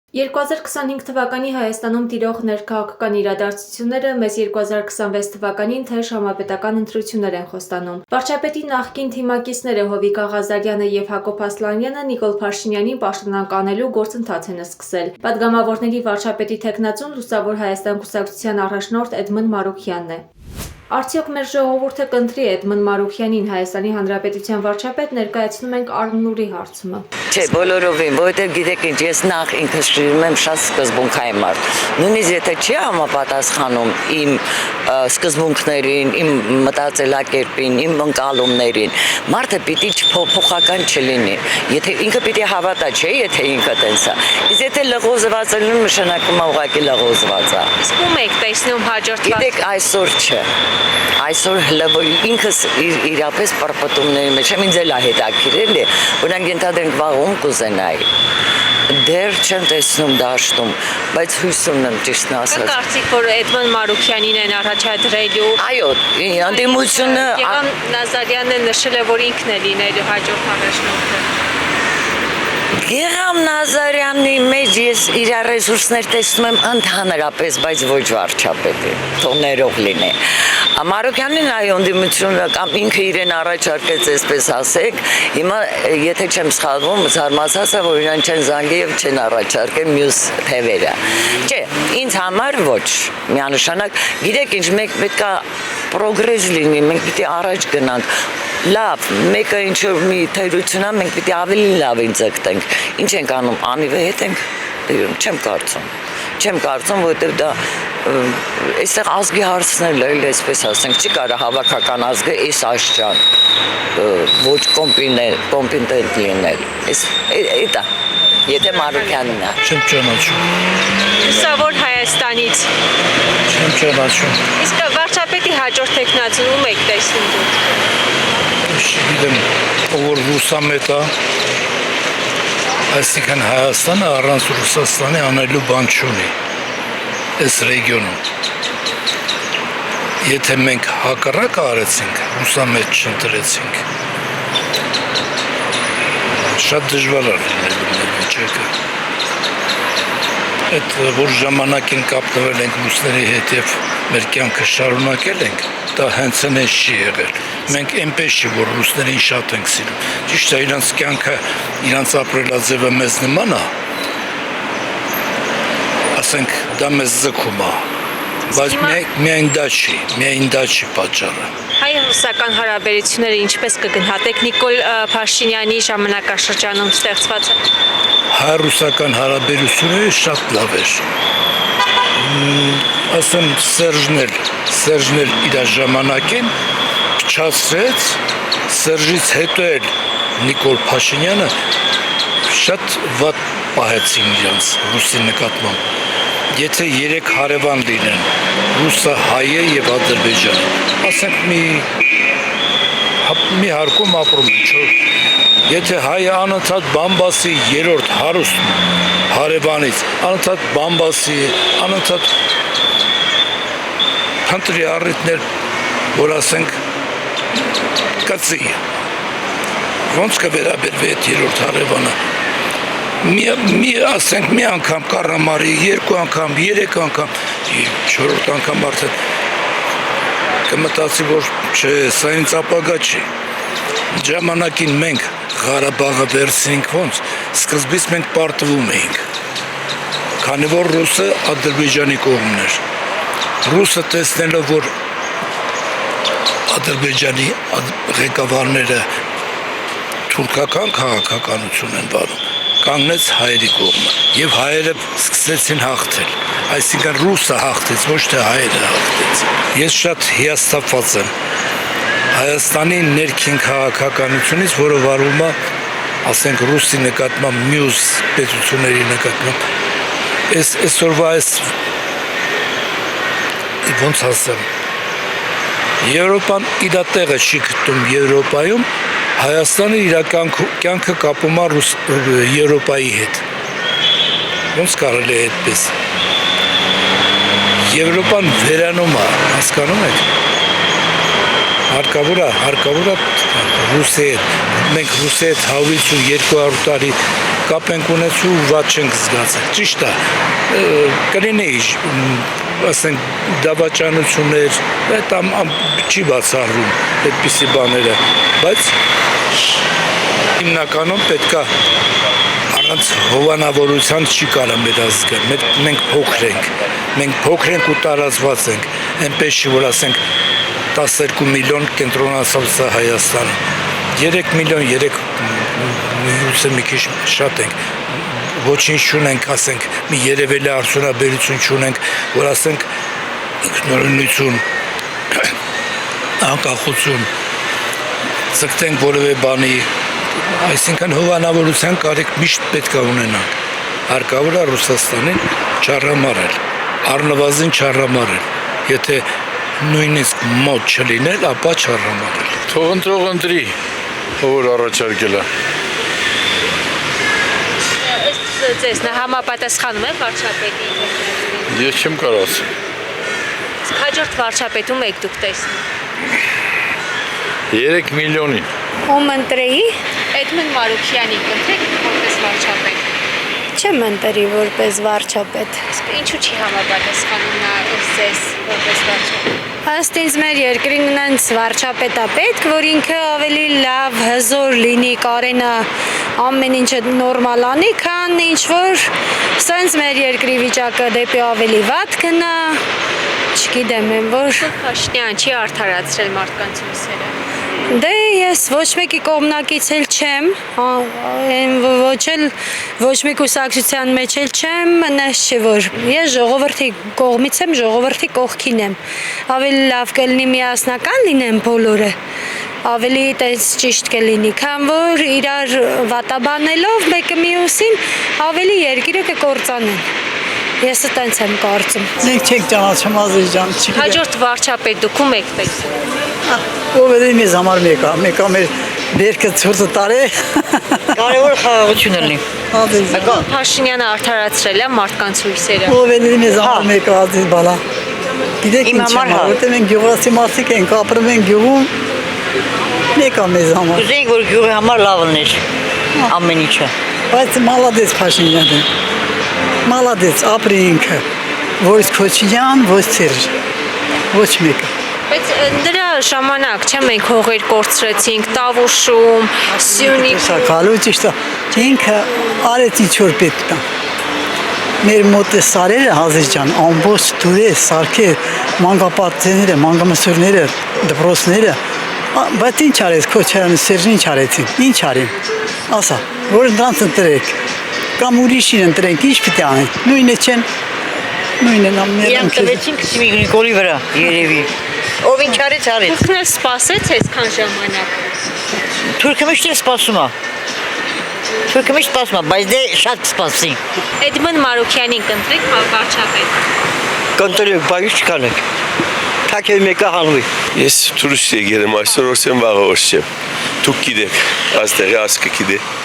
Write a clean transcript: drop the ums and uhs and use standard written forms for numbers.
2025 թվականի Հայաստանում տիրող ներքաղաքական իրադարձությունները մեզ 2026 թվականին թեժ համապետական ընտրություններ են խոստանում։ Վարչապետի նախկին թիմակիցները Հովիկ Աղազարյանը եւ Հակոբ Ասլանյանը Նիկոլ Փաշինյանին պաշտոնանկ անելու գործընթաց են սկսել։ Պատգամավորների վարչապետի թեկնածուն Լուսավոր Հայաստան կուսակցության առաջնորդ Էդմոն Մարուքյանն է։ Արդյոք մեր ժողովուրդը կընտրի Էդմոն Մարուքյանին Հայաստանի Հանրապետության վարչապետ, ներկայացնում ենք Արմնուրի հարցումը։ Չէ, բոլորովին, որովհետև գիտեք ինչ, ես նախ ինքս շիրում եմ շատ սկզբունքային մարդ։ Նույնիսկ եթե չի համապատասխանում իմ սկզբունքներին, իմ մտածելակերպին, իմ ընկալումներին, մարդը պիտի փոփոխական չլինի։ Եթե ինքը պիտի հավատա, չէ, եթե ինքը տենց է։ Իսկ եթե լղոզված է լինում, նշանակում է ուղղակի լղոզված է։ Իսկ ում եք տեսնում հաջորդված։ Գիտեք, այսօր չէ։ Այսօր հլվինքս իրապես պարպտումների մեջ եմ, ինձ էլ է հետաքրքրել է, օրինակ ենթադրենք վաղում կուզենայի։ Դեռ չեմ տեսնում դաշտում, բայց հույս ունեմ ճիշտն ասած։ Կարծիք, որ Էդմոն Մարուքյանին են առաջադրելու։ Այո, անդիմությունը Գեղամ Նազարյանը նշել է, որ ինքն է լինելու հաջորդ առաջնորդը։ Գեղամ Նազարյանի մեջ ես իր ռեսուրսներ տեսնում եմ ընդհանրապես, բայց ոչ վարչապետի, թող ներող լինի։ Մարուքյանին այո ընդդիմությունը կամ ինքը իրեն առաջարկեց, այսպես ասեք, հիմա եթե չեմ սխալվում, զարմացած է, որ իրան չեն զանգել եւ չեն առաջարկել մյուս թևերը։ Չէ, ինձ համար ոչ, միանշանակ, գիտեք ինչ, մենք պետք է պրոգրես լինի, մենք պիտի առաջ գնանք։ Լավ, մեկը ինչ-որ մի թերություն է, մենք պիտի ավելի լավին ձգտենք։ Ինչ ենք անում, անիվը հետ ենք բերում, չեմ կարծում, որովհետև դա այստեղ ազգի հարցն էլ այսպես ասենք, չի կարող հավաքական ազգը այս աշճան ոչ կոմպետենտ լինել։ Դա եթե Մարուքյանն է։ Չեմ ճանաչում։ Լուսավոր Հայաստանից։ Չեմ ճանաչում։ Իսկ վարչապետի հաջորդ թեկնածուն ում եք տեսնում դուք։ Չգիտեմ, որ ռուսամետ է, այսինքն Հայաստանը առանց Ռուսաստանի անելու բան չունի այս ռեգիոնում։ Եթե մենք հակառակը արեցինք, ռուսամետ չընտրեցինք, շատ դժվար է լինելու մեր վիճակը։ Այդ որ ժամանակին կապտվել ենք ռուսների հետ եւ մեր կյանքը շարունակել ենք, դա հենց այնպես չի եղել։ Մենք այնպես չի, որ ռուսներին շատ ենք սիրում։ Ճիշտ է, իրանց կյանքը, իրանց ապրելաձևը մեզ նման է, ասենք դա մեզ զգում է, բայց միայն դա չի պատճառը։ Հայ-ռուսական հարաբերությունները ինչպես կգնահատեք Նիկոլ Փաշինյանի ժամանակաշրջանում ստեղծված։ Հայ-ռուսական հարաբերությունները շատ լավ էր։ Ասեմ Սերժն էլ իր ժամանակին փչացրեց, Սերժից հետո էլ Նիկոլ Փաշինյանը շատ վատ պահեցին իրենց ռուսի նկատմամբ։ Եթե 3 հարևան լինեն, ռուսը, հայը եւ Ադրբեջանը, ասենք մի հարկում ապրում են, եթե հայը անընդհատ Բամբասի 3-րդ հարուստ հարևանից, անընդհատ Բամբասի, անընդհատ փնտրի առիթներ, որ ասենք կծի, ոնց կվերաբերվի այդ 3-րդ հարևանը, ասենք մի անգամ կառամարի, 2 անգամ, 3 անգամ, 4-րդ անգամ արդեն կմտածի, որ չէ, սա ինձ ապագա չի։ Ժամանակին մենք Ղարաբաղը վերցրինք ոնց, սկզբից մենք պարտվում էինք, քանի որ ռուսը Ադրբեջանի կողմն էր։ Ռուսը տեսնելով, որ Ադրբեջանի ղեկավարները թուրքական քաղաքականություն են վարում, կանգնեց հայերի կողմը եւ հայերը սկսեցին հաղթել, այսինքն ռուսը հաղթեց, ոչ թե հայերը հաղթեց։ Ես շատ հիասթափված եմ Հայաստանի ներքին քաղաքականությունից, որը վարվում է, ասենք ռուսի նկատմամբ, մյուս պետությունների նկատմամբ։ Այսօրվա ոնց ասեմ, Եվրոպան իր տեղը չի գտնում Եվրոպայում, Հայաստանը իր կյանքը կապում է Եվրոպայի հետ։ Ոնց կարելի է այդպես։ Եվրոպան վերանում է, հասկանում եք։ Հարկավոր է Ռուսի հետ։ Մենք Ռուսի հետ 150-200 տարի կապ ենք ունեցու ու վատ չենք զգացել։ Ճիշտ է, կլինի, ասենք, դավաճանություններ, դա չի բացառում այդպիսի բաները, բայց հիմնականում պետքա առանց հովանավորության չի կարող մեր ազգը, մենք փոքր ենք ու տարածված ենք, այնպես չի, որ ասենք 12 միլիոն կենտրոնացավ սա Հայաստանը, 3 միլիոն, մի քիչ շատ ենք, ոչինչ չունենք, ասենք, մի երևելի արդյունաբերություն չունենք, որ ասենք ինքնուրույնություն, անկախություն, ցկտենք որևէ բանի, այսինքն հովանավորության կարիք միշտ պետք է ունենանք, հարկավոր է Ռուսաստանին չառամարել, առնվազն չառամարել, եթե նույնիսկ մոտ չլինել, ապա չառամարել։ Թող ընտրի, ով առաջարկել է։ Ձեզ նա համապատասխանում է վարչապետի ինքնուրույնությանը։ Ես չեմ կարող ասել։ Հաջորդ վարչապետում եք դուք տեսնում։ 3 միլիոնին։ Ում ընտրեի, Էդմոն Մարուքյանին կընտրեք որպես վարչապետ։ չեմ ընտրի որպես վարչապետ։ Իսկ ինչու՞ չի համապատասխանում նա ձեզ որպես վարչապետ։ Ըստ ինձ մեր երկրին նենց վարչապետա պետք, որ ինքը ավելի լավ, հզոր լինի, կարենա ամեն ինչը նորմալ անի, քան ինչ որ սենց մեր երկրի վիճակը դեպի ավելի վատ գնա, չգիտեմ եմ որ Փաշինյան չի արդարացրել մարդկանց հույսերը։ Դե ես ոչ մեկի կողմնակից էլ չեմ, ոչ մի կուսակցության մեջ էլ չեմ, նես չէ որ ես ժողովրդի կողմից եմ, ժողովրդի կողքին եմ, ավելի լավ կլինի միասնական լինեն բոլորը, ավելի տես ճիշտ կլինի, քան որ իրար վատաբանելով մեկը մյուսին ավելի երկիրը կկործանեն, ես տենց եմ կարծում։ Մենք չենք ճանաչում Ազիզ ջան, չգիտեմ։ Հաջորդ վարչապետ դուք ում եք տեսնում։ Ով է մեզ համար մեկը մեր բերքը ցուրտը տարե։ Կարևոր խաղաղություն լինի։ Ազիզ։ Փաշինյանը արդարացրել է մարդկանց հույսերը։ Ով է մեզ համար մեկը Ազիզ բալա։ Գիտեք ինչ է, որտեղ մենք գյուղացի մարդիկ ենք, ապրում ենք գյուղում։ Մեկը մեզ համար։ Ուզենք որ գյուղի համար լավ լիներ ամեն ինչը։ Բայց մալադես Փաշինյանը։ Մալադես ապրի ինքը։ Ոչ Քոչյան, ոչ Սերժ։ Ոչ մեկը։ Բայց դրա ժամանակ չէ մենք հողեր կորցրեցինք Տավուշում, Սյունիքում։ Սակալու ճիշտ է։ Ինքը արեց ինչ որ պետք է։ Մեր մոտ է սարերը Ազիզ ջան, ամբողջ դուրե սարքեր, մանկապարտեզները, մանկամասուրները, դպրոցները, բայց ինչ արեց Քոչարյանը, Սերժին ինչ արեցին։ Ինչ արին։ Ասա, որ դրանց ընտրեք։ Կամ ուրիշին ընտրենք, ինչ պիտի անեն։ Նույնը չեն։ Նույնն ամեն Իրանք տվեցին Քսիմի Գրիգորի վրա, երևի։ Ով ինչ արեց։ Թուրքն էլ սպասեց այսքան ժամանակ։ Թուրքը միշտ է սպասում է։ Թուրքը միշտ սպասում է, բայց դե շատ սպասի։ Էդմոն Մարուքյանին կընտրեք վարչապետ։ Կընտրեք, բայց չկանեք։ Թակել մեկը հանվի։ Ես տուրիստ եկել եմ այսօր, ոսեմ վաղը ոսեմ։ Դուք գիտեք, այստեղի ասկը գիտե։